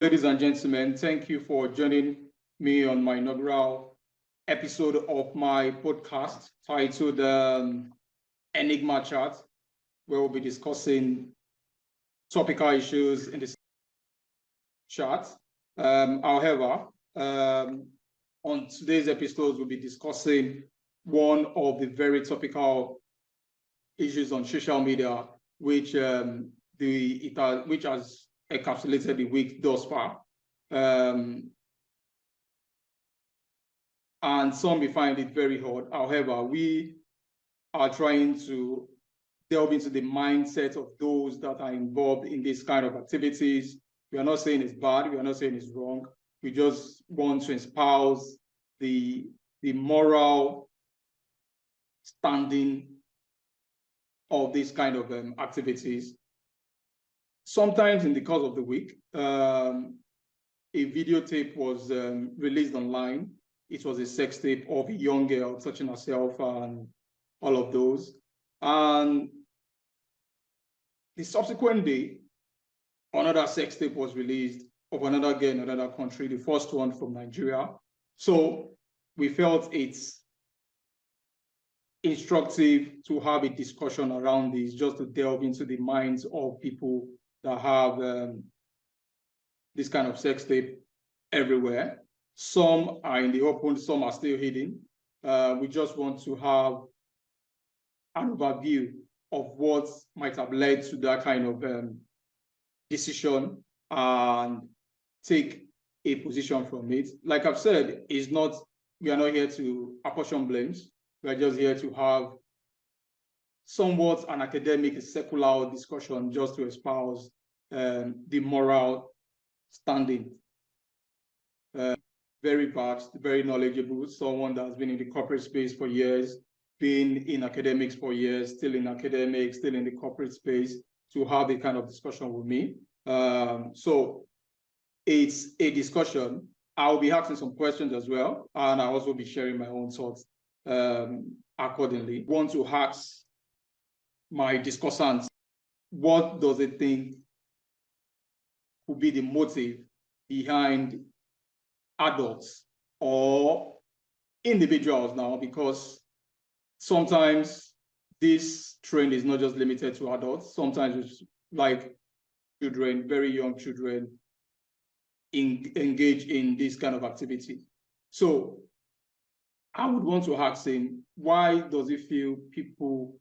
Ladies and gentlemen, thank you for joining me on my inaugural episode of my podcast titled Enigma Chat, where we'll be discussing topical issues in this chat. However, on today's episode, we'll be discussing one of the very topical issues on social media, which which has encapsulated the week thus far. And some may find it very hard. However, we are trying to delve into the mindset of those that are involved in this kind of activities. We are not saying it's bad. We are not saying it's wrong. We just want to espouse the moral standing of this kind of activities. Sometimes in the course of the week, a videotape was released online. It was a sex tape of a young girl touching herself and all of those. And the subsequent day, another sex tape was released of another girl in another country, the first one from Nigeria. So we felt it's instructive to have a discussion around this, just to delve into the minds of people that have this kind of sex tape everywhere. Some are in the open, some are still hidden. We just want to have an overview of what might have led to that kind of decision and take a position from it. Like I've said, we are not here to apportion blames. We are just here to have somewhat an academic, secular discussion, just to espouse the moral standing. Very vast, very knowledgeable, someone that has been in the corporate space for years, been in academics for years, still in academics, still in the corporate space, to have a kind of discussion with me. So it's a discussion. I'll be asking some questions as well, and I'll also be sharing my own thoughts accordingly. I want to ask my discussants, what does it think could be the motive behind adults or individuals now? Because sometimes this trend is not just limited to adults. Sometimes it's like children, very young children, engage in this kind of activity. So I would want to ask him, why does he feel people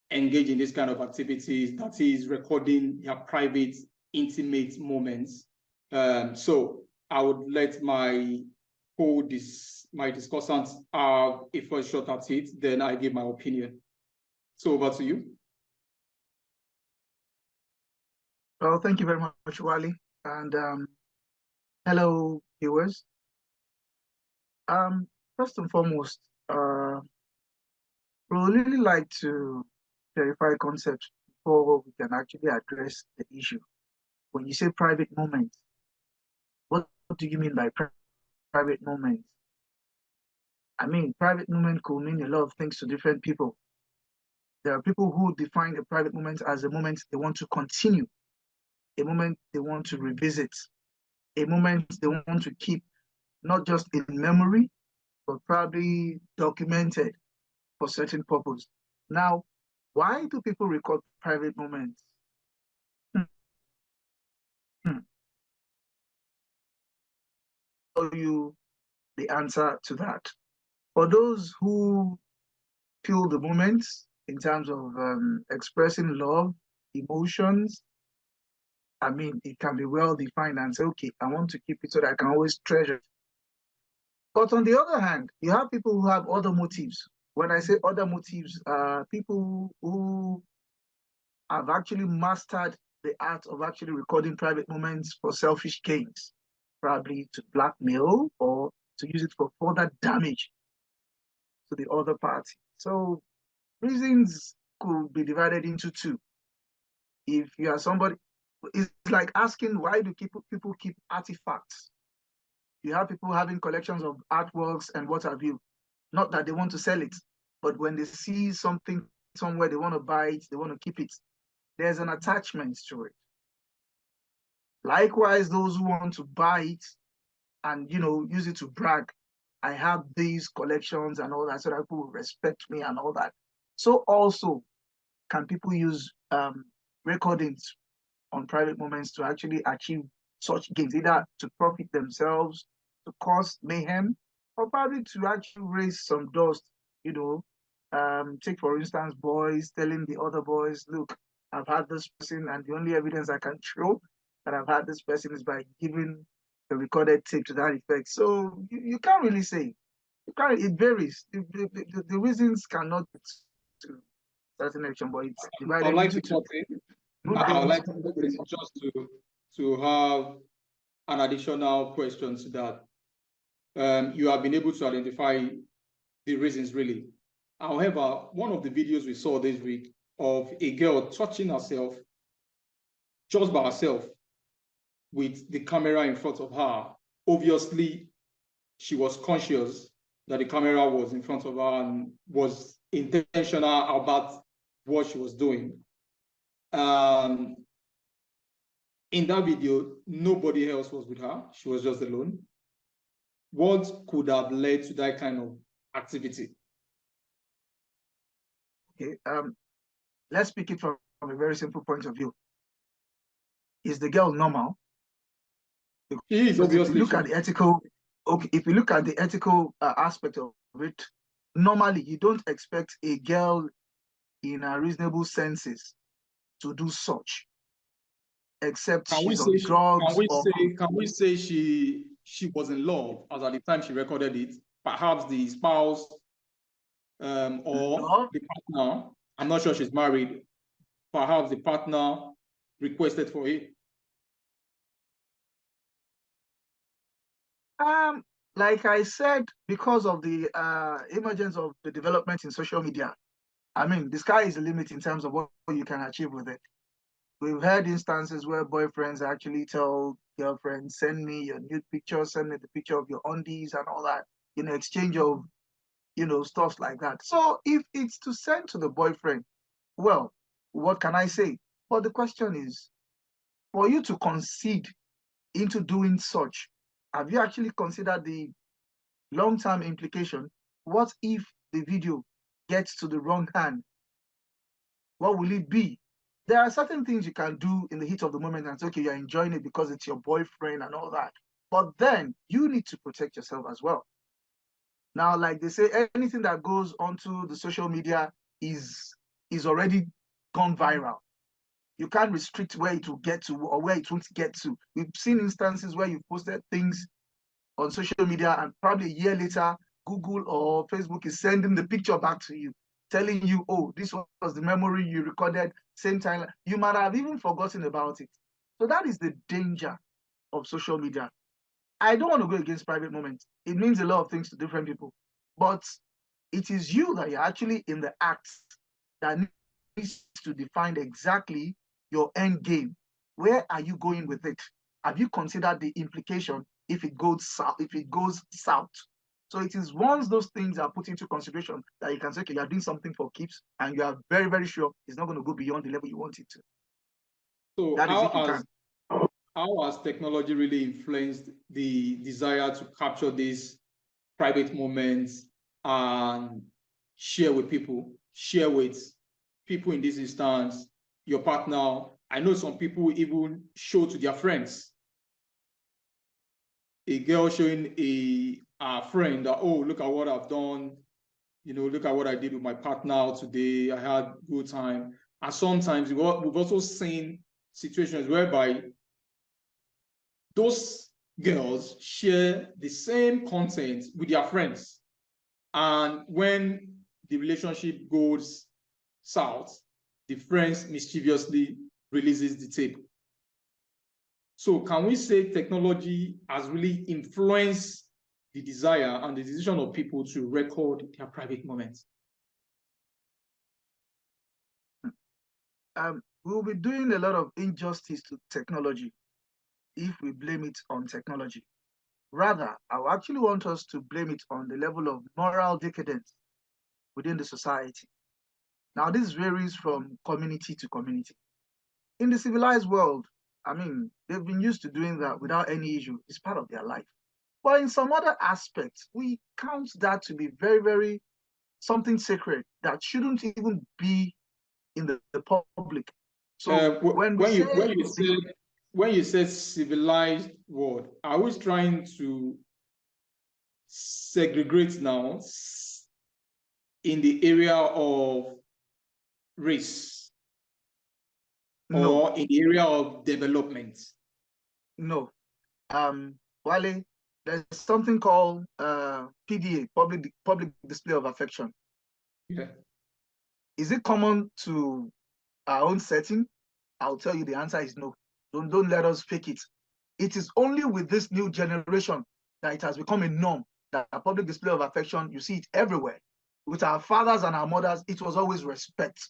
engage in this kind of activities, that is recording their private, intimate moments? So I would let my discussants have a first shot at it, then I give my opinion. So over to you. Well, thank you very much, Wally, and hello, viewers. First and foremost, we would really like to clarify concepts before we can actually address the issue. When you say private moments, what do you mean by private moments? I mean, private moment could mean a lot of things to different people. There are people who define a private moment as a moment they want to continue, a moment they want to revisit, a moment they want to keep, not just in memory, but probably documented for certain purpose. Now, why do people record private moments? I'll tell you the answer to that. For those who feel the moments in terms of expressing love, emotions, I mean, it can be well defined and say, okay, I want to keep it so that I can always treasure it. But on the other hand, you have people who have other motives. When I say other motives, people who have actually mastered the art of actually recording private moments for selfish gains, probably to blackmail or to use it for further damage to the other party. So reasons could be divided into two. If you are somebody, it's like asking, why do people keep artifacts? You have people having collections of artworks and what have you. Not that they want to sell it, but when they see something somewhere, they want to buy it, they want to keep it. There's an attachment to it. Likewise, those who want to buy it and use it to brag. I have these collections and all that, so that people will respect me and all that. So also, can people use recordings on private moments to actually achieve such gains, either to profit themselves, to cause mayhem, or probably to actually raise some dust, you know. Take for instance, boys telling the other boys, look, I've had this person, and the only evidence I can show that I've had this person is by giving the recorded tape to that effect. So you can't really say. You can't, it varies. The reasons cannot be to certain action, but it's I'd divided like into to two. cut in. Good I'd things. like to just to have an additional question to that. You have been able to identify the reasons really. However, one of the videos we saw this week of a girl touching herself just by herself with the camera in front of her, obviously she was conscious that the camera was in front of her and was intentional about what she was doing. In that video, nobody else was with her. She was just alone. What could have led to that kind of activity? Okay. Let's speak it from a very simple point of view. Is the girl normal? She is Because if you obviously. look at the ethical, okay, if you look at the ethical aspect of it, normally you don't expect a girl in her reasonable senses to do such, except Can we she's say on drugs or she was in love as at the time she recorded it? Perhaps the spouse or love. the partner. I'm not sure she's married. Perhaps the partner requested for it. Like I said, because of the emergence of the development in social media, I mean, the sky is the limit in terms of what you can achieve with it. We've had instances where boyfriends actually tell girlfriends, send me your nude picture, send me the picture of your undies and all that, exchange of, stuff like that. So if it's to send to the boyfriend, well, what can I say? But the question is, for you to concede into doing such, have you actually considered the long-term implication? What if the video gets to the wrong hand? What will it be? There are certain things you can do in the heat of the moment and say, okay, you're enjoying it because it's your boyfriend and all that. But then you need to protect yourself as well. Now, like they say, anything that goes onto the social media is already gone viral. You can't restrict where it will get to or where it won't get to. We've seen instances where you posted things on social media and probably a year later, Google or Facebook is sending the picture back to you, telling you, oh, this was the memory you recorded, same time. You might have even forgotten about it. So that is the danger of social media. I don't want to go against private moments. It means a lot of things to different people. But it is you that you're actually in the act that needs to define exactly your end game. Where are you going with it? Have you considered the implication if it goes south? So it is once those things are put into consideration that you can say, okay, you're doing something for keeps, and you are very, very sure it's not going to go beyond the level you want it to. So That is if you can. how has technology really influenced the desire to capture these private moments and share with people in this instance, your partner? I know some people even show to their friends. A girl showing a friend that, oh, look at what I've done. Look at what I did with my partner today. I had a good time. And sometimes we've also seen situations whereby those girls share the same content with their friends. And when the relationship goes south, the friends mischievously releases the tape. So can we say technology has really influenced the desire and the decision of people to record their private moments? We'll be doing a lot of injustice to technology if we blame it on technology. Rather, I actually want us to blame it on the level of moral decadence within the society. Now, this varies from community to community. In the civilized world, I mean, they've been used to doing that without any issue. It's part of their life. But in some other aspects, we count that to be very, very something sacred that shouldn't even be in the public. So when we say when you say civilized world, are we trying to segregate now in the area of race or in the area of development? No. Wale, there's something called PDA, public display of affection. Yeah. Is it common to our own setting? I'll tell you the answer is no. Don't let us fake it. It is only with this new generation that it has become a norm that a public display of affection, you see it everywhere. With our fathers and our mothers, it was always respect.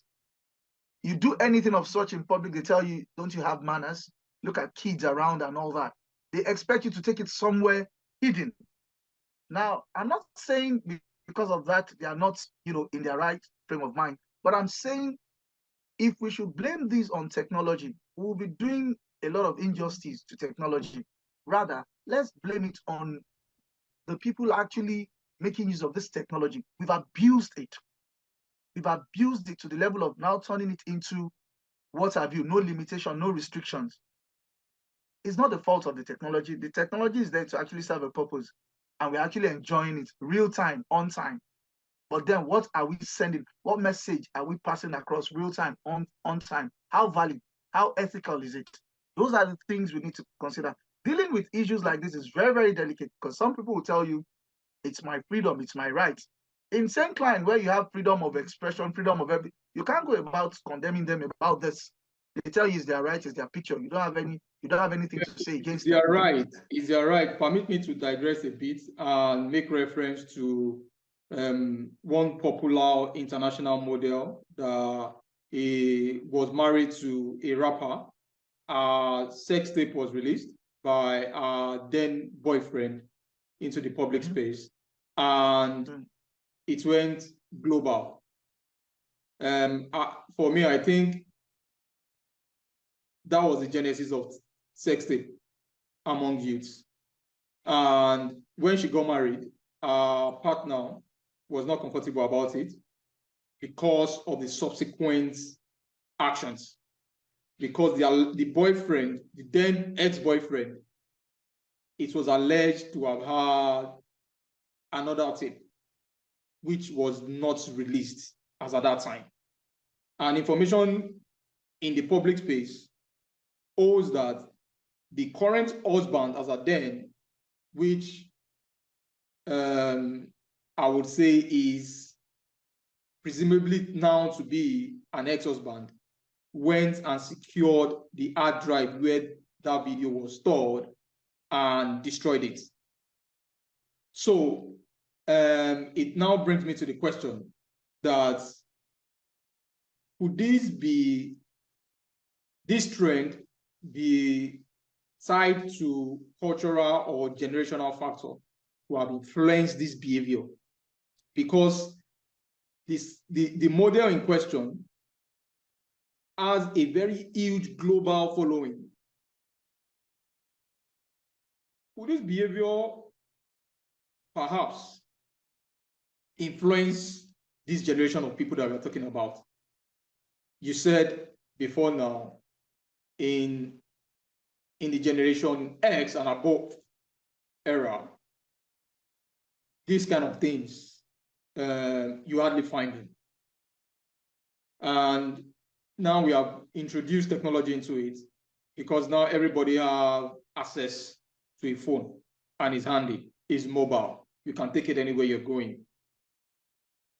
You do anything of such in public, they tell you, don't you have manners? Look at kids around and all that. They expect you to take it somewhere hidden. Now, I'm not saying because of that, they are not, in their right frame of mind, but I'm saying if we should blame this on technology, we will be doing a lot of injustice to technology. Rather, let's blame it on the people actually making use of this technology. We've abused it. We've abused it to the level of now turning it into what have you, no limitation, no restrictions. It's not the fault of the technology. The technology is there to actually serve a purpose, and we're actually enjoying it real time, on time. But then what are we sending? What message are we passing across real time, on time? How valid? How ethical is it? Those are the things we need to consider. Dealing with issues like this is very, very delicate because some people will tell you, it's my freedom, it's my right. In St. Klein, where you have freedom of expression, freedom of everything, you can't go about condemning them about this. They tell you it's their right, it's their picture. You don't have anything to say against them. You're right. Is your right? Permit me to digress a bit and make reference to one popular international model that he was married to a rapper. Sextape was released by our then boyfriend into the public space, and it went global. For me, I think that was the genesis of Sextape among youths. And when she got married, our partner was not comfortable about it because of the subsequent actions. Because the boyfriend, the then ex-boyfriend, it was alleged to have had another tape, which was not released as at that time. And information in the public space owes that the current husband as at then, which I would say is presumably now to be an ex-husband, went and secured the hard drive where that video was stored and destroyed it. So it now brings me to the question that could this trend be tied to cultural or generational factor to have influenced this behavior? Because the model in question has a very huge global following. Could this behavior perhaps influence this generation of people that we're talking about? You said before now, in the generation X and above era, these kind of things, you hardly find them. And now we have introduced technology into it because now everybody have access to a phone and it's handy, it's mobile. You can take it anywhere you're going.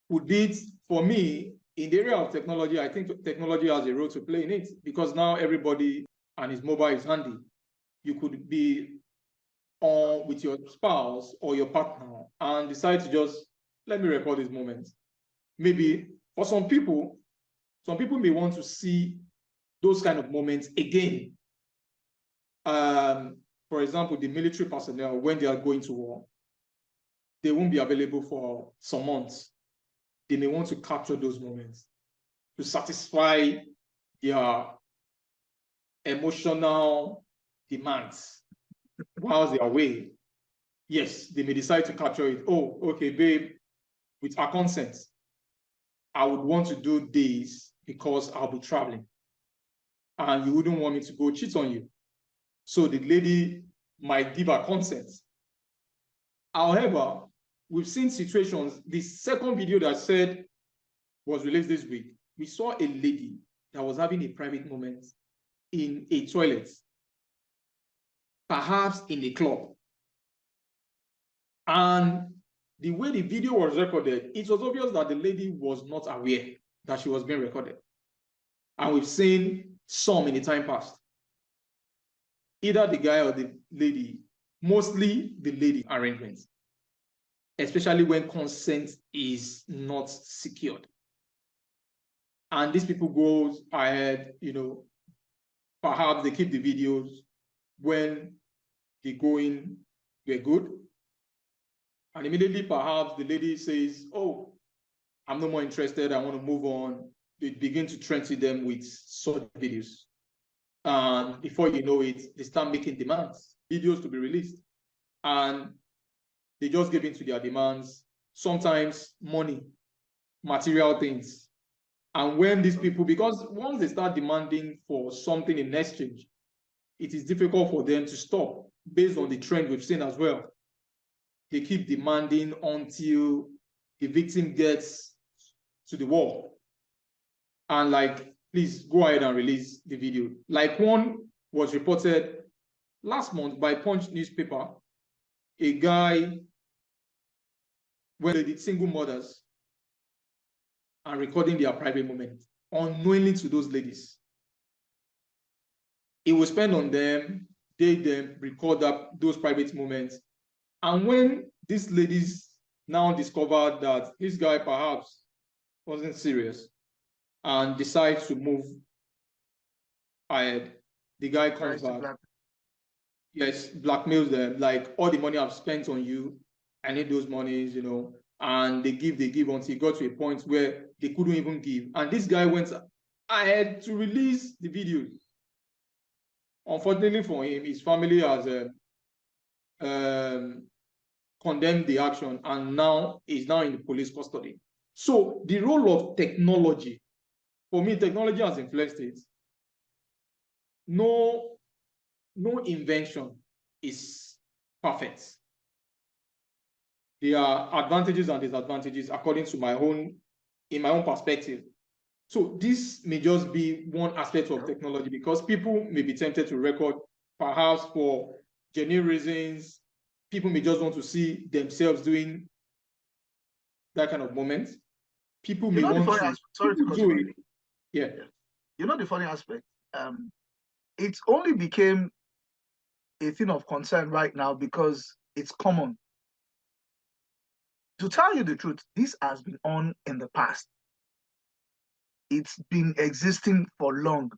Would it, for me, in the area of technology, I think technology has a role to play in it because now everybody and his mobile is handy. You could be on with your spouse or your partner and decide to just, let me record this moment. Maybe for some people may want to see those kind of moments again. For example, the military personnel, when they are going to war, they won't be available for some months. They may want to capture those moments to satisfy their emotional demands whilst they are away, yes, they may decide to capture it. Oh, okay, babe, with our consent, I would want to do this because I'll be traveling. And you wouldn't want me to go cheat on you. So the lady might give her consent. However, we've seen situations, the second video that I said was released this week, we saw a lady that was having a private moment in a toilet, perhaps in a club. And the way the video was recorded, it was obvious that the lady was not aware that she was being recorded. And we've seen some in the time past. Either the guy or the lady, mostly the lady arrangements, especially when consent is not secured. And these people go ahead, perhaps they keep the videos when they go in, they're good. And immediately, perhaps the lady says, oh, I'm no more interested, I want to move on. They begin to threaten them with such videos. And before you know it, they start making demands, videos to be released. And they just give in to their demands, sometimes money, material things. And when these people, because once they start demanding for something in exchange, it is difficult for them to stop based on the trend we've seen as well. They keep demanding until the victim gets to the wall. And like, please go ahead and release the video. Like one was reported last month by Punch newspaper, a guy when they did single mothers and recording their private moment unknowingly to those ladies. It will spend on them, date them, record up those private moments. And when these ladies now discovered that this guy perhaps wasn't serious and decides to move ahead, the guy comes back. Yes, blackmails them, like, all the money I've spent on you, I need those monies, and they give until it got to a point where they couldn't even give. And this guy went ahead to release the videos. Unfortunately for him, his family has condemned the action and now is now in the police custody. So the role of technology, for me, technology has influenced it. No invention is perfect. There are advantages and disadvantages according to in my own perspective. So this may just be one aspect of technology, because people may be tempted to record perhaps for genuine reasons. People may just want to see themselves doing that kind of moment. People may want to. Sorry to cut you. Yeah. The funny aspect, it only became a thing of concern right now because it's common. To tell you the truth, this has been on in the past. It's been existing for long.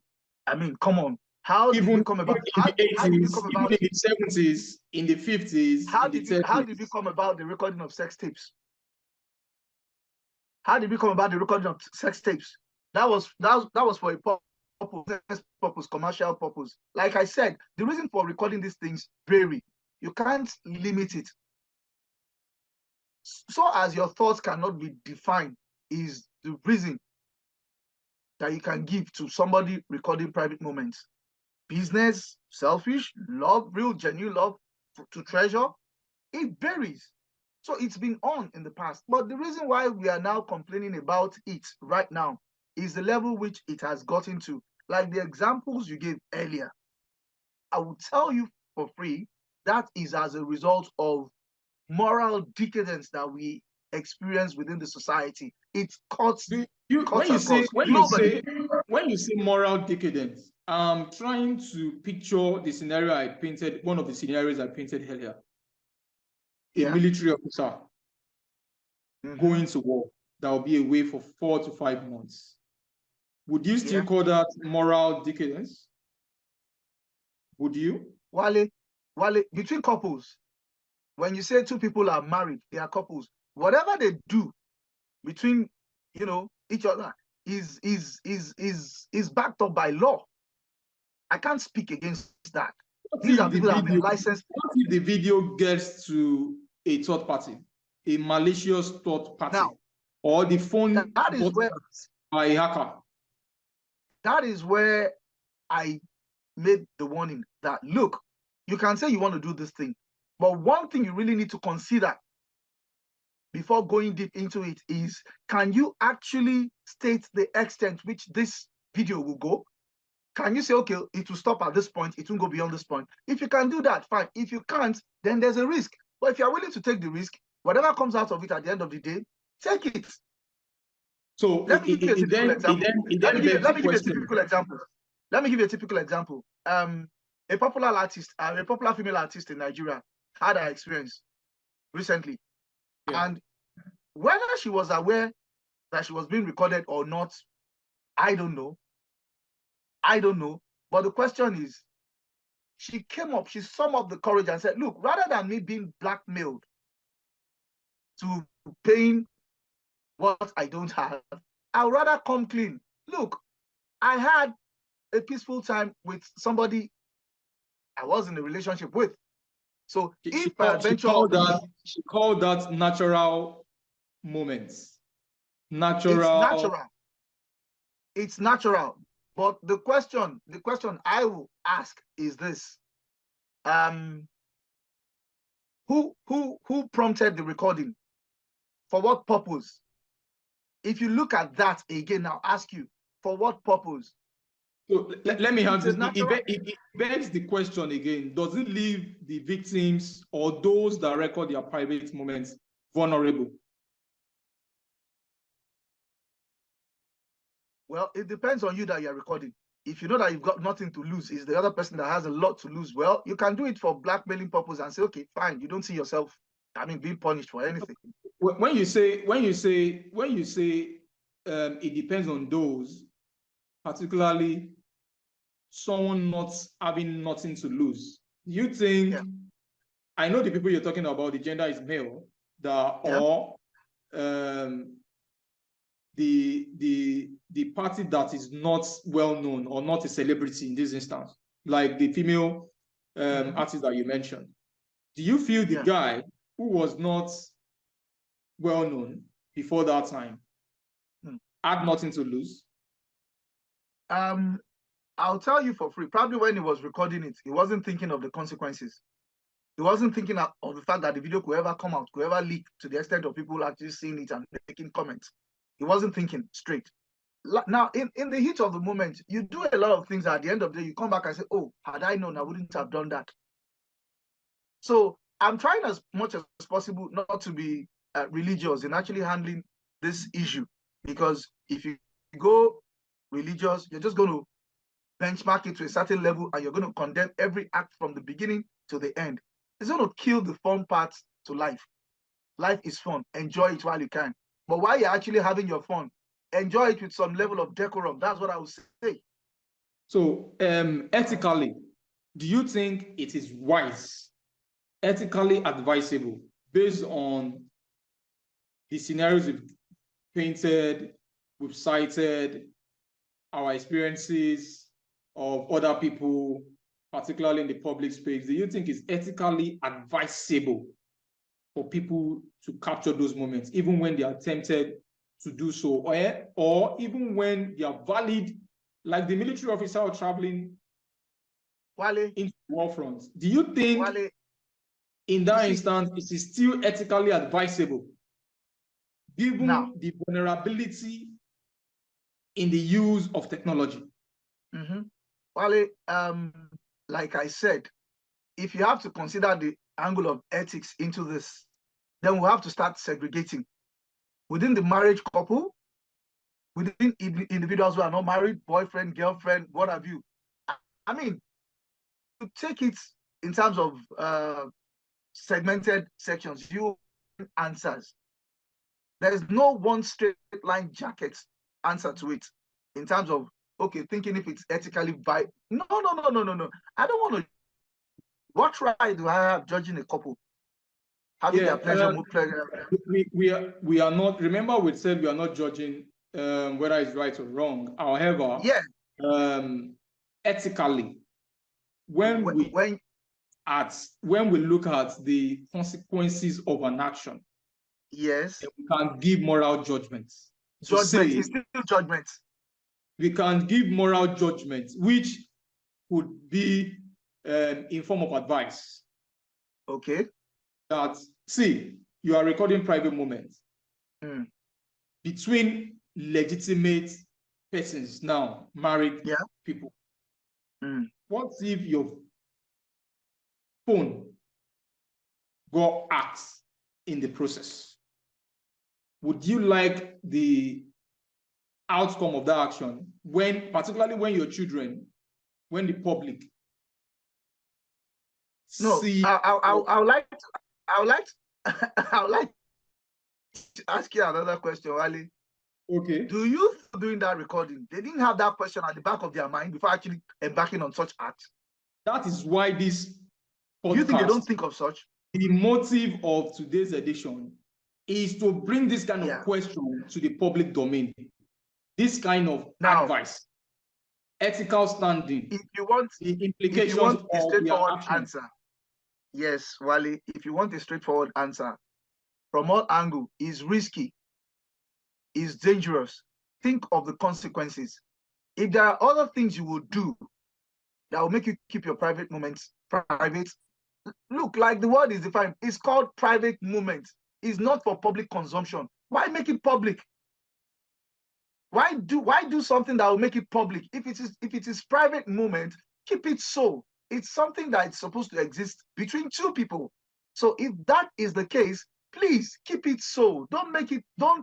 I mean, come on. How did we come about? In the 80s, even in the 70s, in the 50s, how did we come about the recording of sex tapes? How did we come about the recording of sex tapes? That was for a purpose, commercial purpose. Like I said, the reason for recording these things vary. You can't limit it. So as your thoughts cannot be defined is the reason that you can give to somebody recording private moments. Business, selfish, love, real genuine love to treasure, it varies. So it's been on in the past. But the reason why we are now complaining about it right now is the level which it has gotten to. Like the examples you gave earlier, I will tell you for free, that is as a result of moral decadence that we experience within the society. It cuts. When you say moral decadence, I'm trying to picture the scenario I painted, one of the scenarios I painted earlier. A military officer going to war that will be away for 4 to 5 months. Would you still call that moral decadence? Would you? Wale, between couples, when you say two people are married, they are couples, whatever they do between each other is backed up by law. I can't speak against that. What These if are the people that have been video, licensed. what if the video gets to a third party, a malicious third party, Now, or the phone that is bought where by a hacker? that is where I made the warning that, look, you can say you want to do this thing, but one thing you really need to consider before going deep into it is, can you actually state the extent which this video will go? Can you say, okay, it will stop at this point, it won't go beyond this point? If you can do that, fine. If you can't, then there's a risk. But if you're willing to take the risk, whatever comes out of it at the end of the day, take it. So Let me give you a typical example. Let me give you a typical example. Let me give you a typical example. A popular artist, a popular female artist in Nigeria had an experience recently. Yeah. And whether she was aware that she was being recorded or not, I don't know. I don't know. But the question is, she came up, she summed up the courage and said, look, rather than me being blackmailed to paying what I don't have, I'd rather come clean. Look, I had a peaceful time with somebody I was in a relationship with. So if I venture, she called that natural moments. Natural. It's natural. It's natural. But the question I will ask is this: who prompted the recording? For what purpose? If you look at that again, I'll ask you, for what purpose? So let me answer. It begs the question again: does it leave the victims or those that record their private moments vulnerable? Well, it depends on you that you're recording. If you know that you've got nothing to lose, is the other person that has a lot to lose. Well, you can do it for blackmailing purpose and say, okay, fine, you don't see yourself, being punished for anything. When you say it depends on those, particularly someone not having nothing to lose, you think? Yeah. I know the people you're talking about, the gender is male, or the party that is not well known or not a celebrity in this instance, like the female artist that you mentioned. Do you feel the guy who was not well known before that time had nothing to lose? I'll tell you for free. Probably when he was recording it, he wasn't thinking of the consequences. He wasn't thinking of the fact that the video could ever come out, could ever leak to the extent of people actually seeing it and making comments. He wasn't thinking straight. Now, in the heat of the moment, you do a lot of things. At the end of the day, you come back and say, oh, had I known, I wouldn't have done that. So I'm trying as much as possible not to be religious in actually handling this issue. Because if you go religious, you're just going to benchmark it to a certain level and you're going to condemn every act from the beginning to the end. It's going to kill the fun parts to life. Life is fun. Enjoy it while you can. But while you're actually having your fun, enjoy it with some level of decorum. That's what I would say. So ethically, do you think it is wise, ethically advisable, based on the scenarios we've painted, we've cited, our experiences of other people, particularly in the public space, do you think it's ethically advisable for people to capture those moments, even when they are tempted to do so, or even when they are valid, like the military officer traveling into war fronts? Do you think in that instance it is still ethically advisable, given the vulnerability in the use of technology? Wale, like I said, if you have to consider the angle of ethics into this, then we'll have to start segregating within the marriage couple, within individuals who are not married, boyfriend, girlfriend, what have you. I mean, to take it in terms of segmented sections, you answers. There is no one straight line jacket answer to it in terms of, okay, thinking if it's ethically viable. No. I don't want to. What right do I have judging a couple? Having their pleasure, we are not, remember we said we are not judging whether it's right or wrong. However, ethically, when we look at the consequences of an action, yes, we can give moral judgments. Judgment is still judgment. We can give moral judgment, which could be in form of advice. Okay. That, see, you are recording private moments between legitimate persons now, married people. What if your phone got hacked in the process? Would you like the outcome of that action, particularly when your children, when the public see? I would like to ask you another question, Wale. Okay. Do you, doing that recording, they didn't have that question at the back of their mind before actually embarking on such act? That is why this podcast, you think they don't think of such? The motive of today's edition is to bring this kind of question to the public domain. This kind of advice, ethical standing. If you want, the implications of a straightforward answer. Yes, Wale, if you want a straightforward answer, from all angles, is risky, is dangerous. Think of the consequences. If there are other things you will do that will make you keep your private moments private, look, like the word is defined, it's called private moments. It's not for public consumption. Why make it public? Why do something that will make it public? If it is private moment, keep it so. It's something that is supposed to exist between two people. So if that is the case, please keep it so. Don't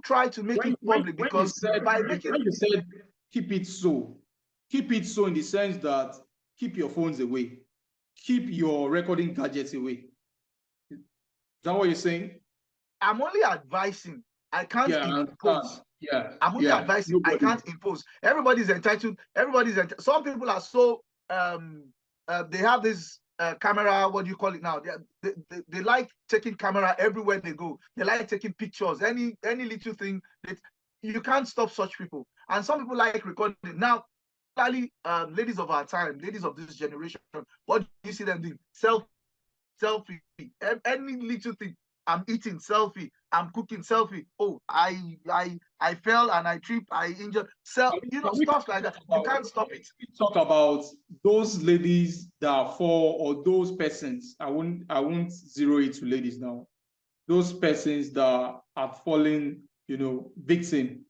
try to make it public, because when you said keep it so in the sense that keep your phones away, keep your recording gadgets away. Is that what you're saying? I'm only advising. I can't impose. I'm only advising. I can't impose. Everybody's entitled. Some people are so they have this camera, what do you call it now? They like taking camera everywhere they go. They like taking pictures. Any little thing that you can't stop such people. And some people like recording. Now, ladies of our time, ladies of this generation, what do you see them doing? Selfie. Any little thing. I'm eating, selfie. I'm cooking, selfie. Oh, I fell and I tripped, I injured. Stuff like that. You can't stop it. Talk about those ladies that fall, or those persons. I won't zero it to ladies now. Those persons that are falling, victim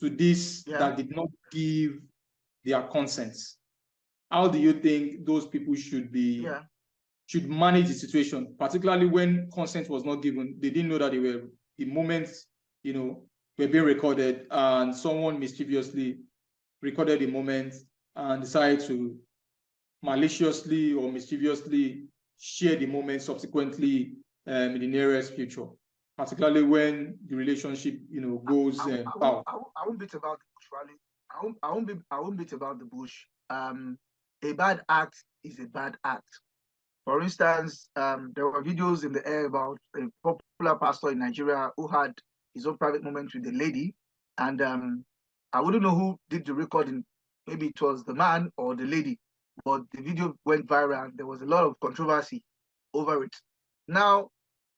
to this, that did not give their consent. How do you think those people should manage the situation, particularly when consent was not given? They didn't know that the moments, were being recorded, and someone mischievously recorded the moment and decided to maliciously or mischievously share the moment subsequently in the nearest future, particularly when the relationship, goes out. I won't beat about the bush, Rally. I won't beat about the bush. A bad act is a bad act. For instance, there were videos in the air about a popular pastor in Nigeria who had his own private moment with a lady, and I wouldn't know who did the recording. Maybe it was the man or the lady, but the video went viral and there was a lot of controversy over it. Now,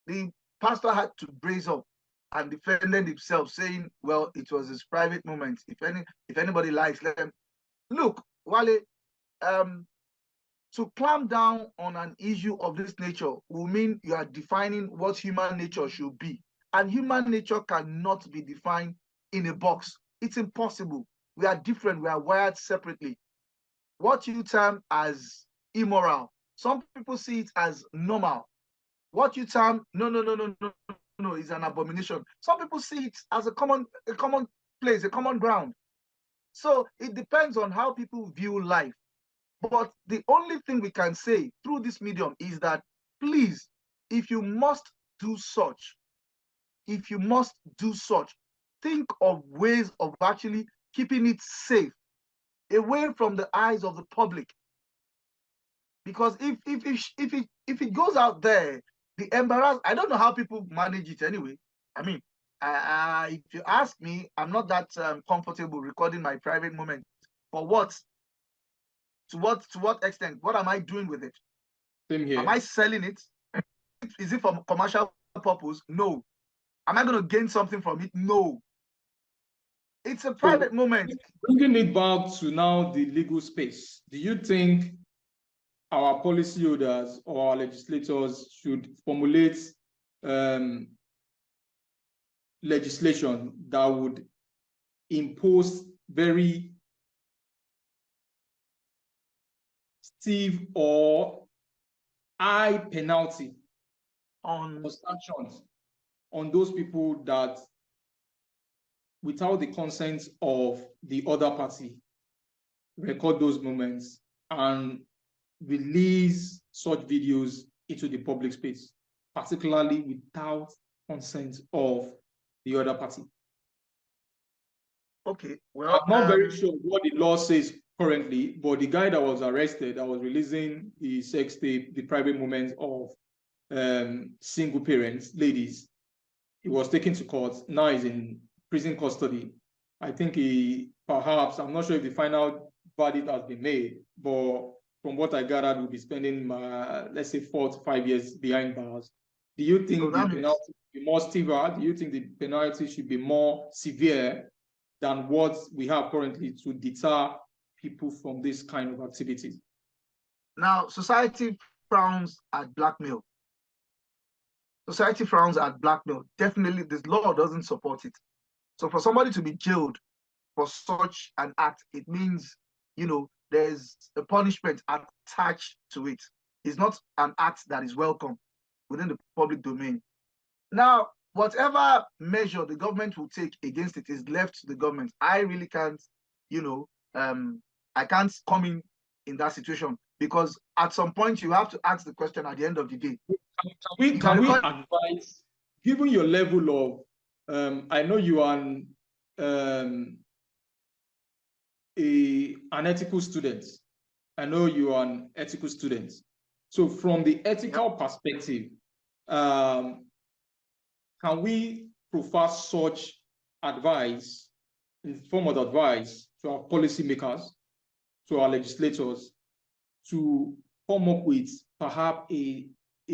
the pastor had to brace up and defended himself, saying, well, it was his private moment. If anybody likes, let them. Look, Wale, to clamp down on an issue of this nature will mean you are defining what human nature should be. And human nature cannot be defined in a box. It's impossible. We are different. We are wired separately. What you term as immoral, some people see it as normal. What you term no is an abomination. Some people see it as a common place, a common ground. So it depends on how people view life. But the only thing we can say through this medium is that, please, if you must do such, think of ways of actually keeping it safe, away from the eyes of the public. Because if it goes out there, the embarrassment, I don't know how people manage it anyway. I mean, if you ask me, I'm not that comfortable recording my private moment. For what? To what extent? What am I doing with it? Same here. Am I selling it? Is it for commercial purpose? No. Am I going to gain something from it? No. It's a private moment. Bringing it back to now the legal space, do you think our policyholders or our legislators should formulate legislation that would impose very stiff or high penalty On sanctions on those people that, without the consent of the other party, record those moments and release such videos into the public space, particularly without consent of the other party? Okay, well, I'm not very sure what the law says currently, but the guy that was arrested, that was releasing the sex tape, the private moments of single parents, ladies, he was taken to court. Now he's in prison custody. I think perhaps, I'm not sure if the final verdict has been made, but from what I gathered, will be spending, let's say, 4 to 5 years behind bars. Do you think the penalty should be more severe? Do you think the penalty should be more severe than what we have currently to deter people from this kind of activities? Now, society frowns at blackmail. Society frowns at blackmail. Definitely, this law doesn't support it. So for somebody to be jailed for such an act, it means, there's a punishment attached to it. It's not an act that is welcome within the public domain. Now, whatever measure the government will take against it is left to the government. I really can't, I can't come in that situation, because at some point you have to ask the question at the end of the day. Can we advise, given your level of, I know you are an ethical student. I know you are an ethical student. So from the ethical perspective, can we provide such advice, in the form of advice, to our policymakers, to our legislators, to come up with perhaps a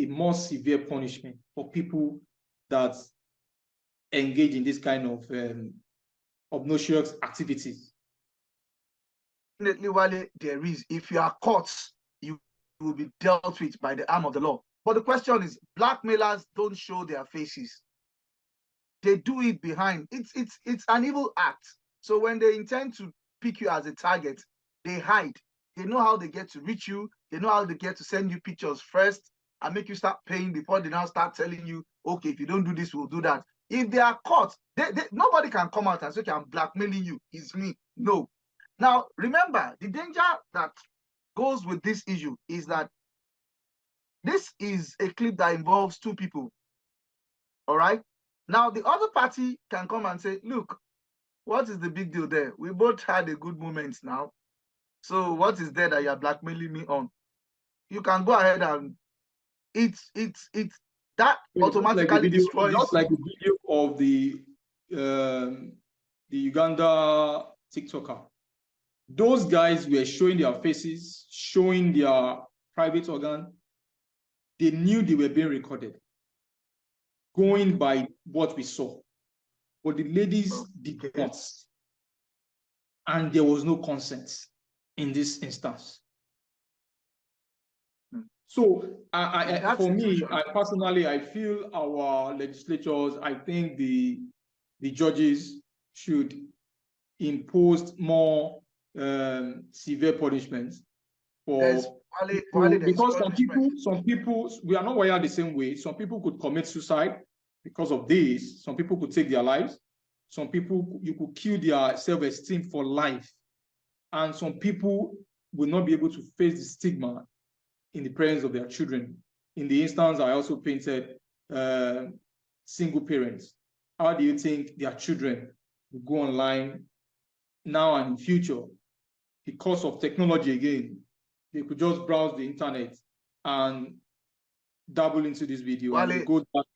more severe punishment for people that engage in this kind of obnoxious activities? Definitely, Wale, there is. If you are caught, you will be dealt with by the arm of the law. But the question is, blackmailers don't show their faces. They do it behind. It's an evil act. So when they intend to pick you as a target, they hide. They know how they get to reach you. They know how they get to send you pictures first and make you start paying before they now start telling you, okay, if you don't do this, we'll do that. If they are caught, nobody can come out and say, okay, I'm blackmailing you. It's me. No. Now, remember, the danger that goes with this issue is that this is a clip that involves 2 people. All right? Now, the other party can come and say, look, what is the big deal there? We both had a good moment now. So what is there that you're blackmailing me on? You can go ahead and that automatically destroys. Just like the video of the Uganda TikToker. Those guys were showing their faces, showing their private organ. They knew they were being recorded, going by what we saw. But the ladies did not. And there was no consent in this instance. So for me, personally, I feel our legislators, I think the judges should impose more severe punishments for because some people, we are not wired the same way. Some people could commit suicide because of this. Some people could take their lives. Some people, you could kill their self-esteem for life. And some people will not be able to face the stigma in the presence of their children. In the instance, I also painted single parents. How do you think their children will go online now and in future? Because of technology again, they could just browse the internet and dabble into this video and go back